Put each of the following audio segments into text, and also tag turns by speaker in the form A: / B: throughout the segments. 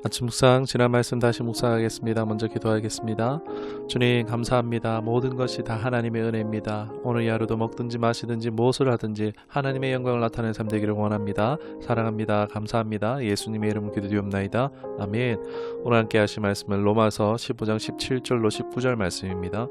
A: 아침 묵상 지난 말씀 다시 묵상하겠습니다. 먼저 기도하겠습니다. 주님 감사합니다. 모든 것이 다 하나님의 은혜입니다. 오늘 이 하루도 먹든지 마시든지 무엇을 하든지 하나님의 영광을 나타내는 삶 되기를 원합니다. 사랑합니다. 감사합니다. 예수님의 이름으로 기도드리옵나이다. 아멘. 오늘 함께 하실 말씀은 로마서 15장 17절로 19절 말씀입니다.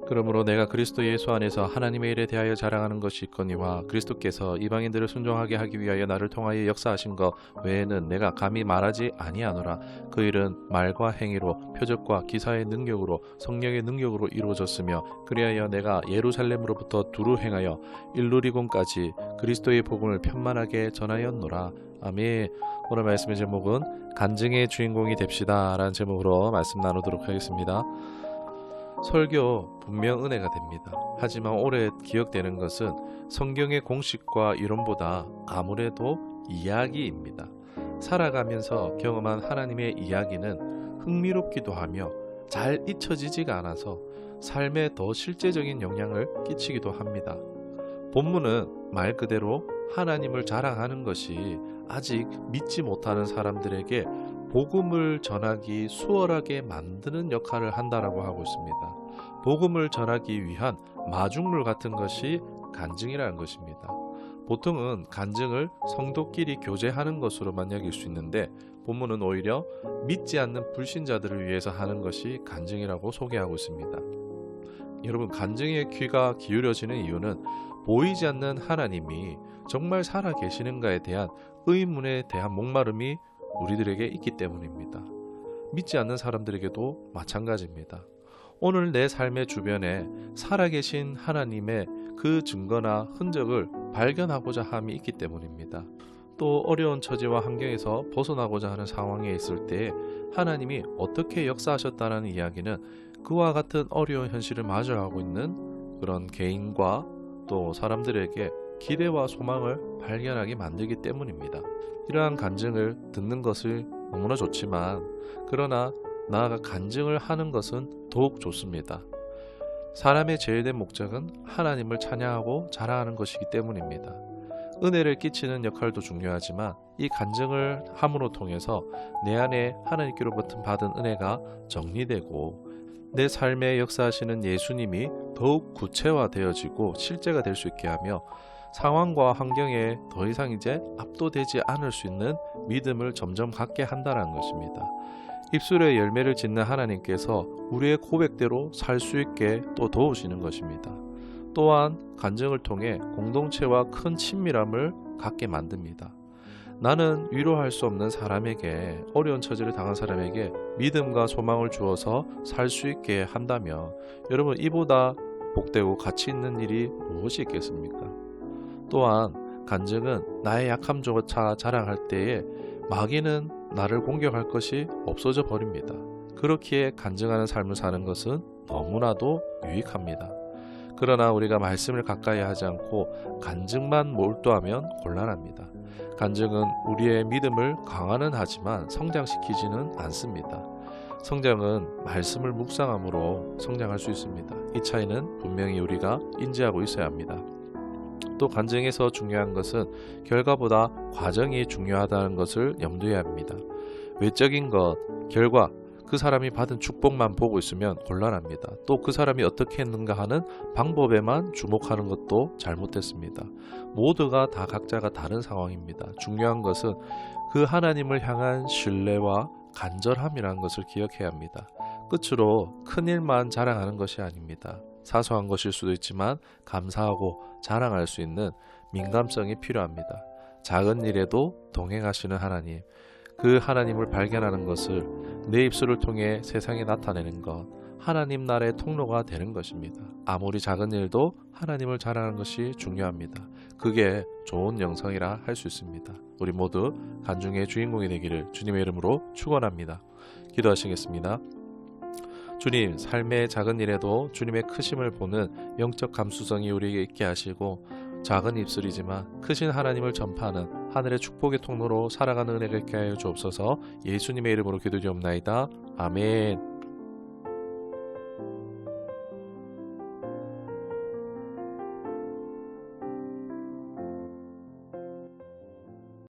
A: 그러므로 내가 그리스도 예수 안에서 하나님의 일에 대하여 자랑하는 것이 있거니와 그리스도께서 이방인들을 순종하게 하기 위하여 나를 통하여 역사하신 것 외에는 내가 감히 말하지 아니하노라. 그 일은 말과 행위로 표적과 기사의 능력으로 성령의 능력으로 이루어졌으며 그리하여 내가 예루살렘으로부터 두루 행하여 일루리곤까지 그리스도의 복음을 편만하게 전하였노라. 아멘. 오늘 말씀의 제목은 간증의 주인공이 됩시다 라는 제목으로 말씀 나누도록 하겠습니다. 설교 분명 은혜가 됩니다. 하지만 오래 기억되는 것은 성경의 공식과 이론보다 아무래도 이야기입니다. 살아가면서 경험한 하나님의 이야기는 흥미롭기도 하며 잘 잊혀지지가 않아서 삶에 더 실제적인 영향을 끼치기도 합니다. 본문은 말 그대로 하나님을 자랑하는 것이 아직 믿지 못하는 사람들에게 복음을 전하기 수월하게 만드는 역할을 한다라고 하고 있습니다. 복음을 전하기 위한 마중물 같은 것이 간증이라는 것입니다. 보통은 간증을 성도끼리 교제하는 것으로만 여길 수 있는데 본문은 오히려 믿지 않는 불신자들을 위해서 하는 것이 간증이라고 소개하고 있습니다. 여러분, 간증의 귀가 기울여지는 이유는 보이지 않는 하나님이 정말 살아 계시는가에 대한 의문에 대한 목마름이 우리들에게 있기 때문입니다. 믿지 않는 사람들에게도 마찬가지입니다. 오늘 내 삶의 주변에 살아계신 하나님의 그 증거나 흔적을 발견하고자 함이 있기 때문입니다. 또 어려운 처지와 환경에서 벗어나고자 하는 상황에 있을 때 하나님이 어떻게 역사하셨다는 이야기는 그와 같은 어려운 현실을 마주하고 있는 그런 개인과 또 사람들에게 기대와 소망을 발견하게 만들기 때문입니다. 이러한 간증을 듣는 것을 너무나 좋지만 그러나 나아가 간증을 하는 것은 더욱 좋습니다. 사람의 제일된 목적은 하나님을 찬양하고 자랑하는 것이기 때문입니다. 은혜를 끼치는 역할도 중요하지만 이 간증을 함으로 통해서 내 안에 하나님께로부터 받은 은혜가 정리되고 내 삶에 역사하시는 예수님이 더욱 구체화되어지고 실제가 될 수 있게 하며 상황과 환경에 더 이상 이제 압도되지 않을 수 있는 믿음을 점점 갖게 한다는 것입니다. 입술에 열매를 짓는 하나님께서 우리의 고백대로 살 수 있게 또 도우시는 것입니다. 또한 간증을 통해 공동체와 큰 친밀함을 갖게 만듭니다. 나는 위로할 수 없는 사람에게, 어려운 처지를 당한 사람에게 믿음과 소망을 주어서 살 수 있게 한다면 여러분, 이보다 복되고 가치 있는 일이 무엇이 있겠습니까? 또한 간증은 나의 약함조차 자랑할 때에 마귀는 나를 공격할 것이 없어져 버립니다. 그렇기에 간증하는 삶을 사는 것은 너무나도 유익합니다. 그러나 우리가 말씀을 가까이 하지 않고 간증만 몰두하면 곤란합니다. 간증은 우리의 믿음을 강화는 하지만 성장시키지는 않습니다. 성장은 말씀을 묵상함으로 성장할 수 있습니다. 이 차이는 분명히 우리가 인지하고 있어야 합니다. 또 간증에서 중요한 것은 결과보다 과정이 중요하다는 것을 염두에 합니다. 외적인 것, 결과, 그 사람이 받은 축복만 보고 있으면 곤란합니다. 또 그 사람이 어떻게 했는가 하는 방법에만 주목하는 것도 잘못됐습니다. 모두가 다 각자가 다른 상황입니다. 중요한 것은 그 하나님을 향한 신뢰와 간절함이라는 것을 기억해야 합니다. 끝으로 큰 일만 자랑하는 것이 아닙니다. 사소한 것일 수도 있지만 감사하고 자랑할 수 있는 민감성이 필요합니다. 작은 일에도 동행하시는 하나님, 그 하나님을 발견하는 것을 내 입술을 통해 세상에 나타내는 것, 하나님 나라의 통로가 되는 것입니다. 아무리 작은 일도 하나님을 자랑하는 것이 중요합니다. 그게 좋은 영성이라 할 수 있습니다. 우리 모두 간증의 주인공이 되기를 주님의 이름으로 축원합니다. 기도하시겠습니다. 주님, 삶의 작은 일에도 주님의 크심을 보는 영적 감수성이 우리에게 있게 하시고 작은 입술이지만 크신 하나님을 전파하는 하늘의 축복의 통로로 살아가는 은혜를 있게 하여 주옵소서. 예수님의 이름으로 기도드리옵나이다. 아멘.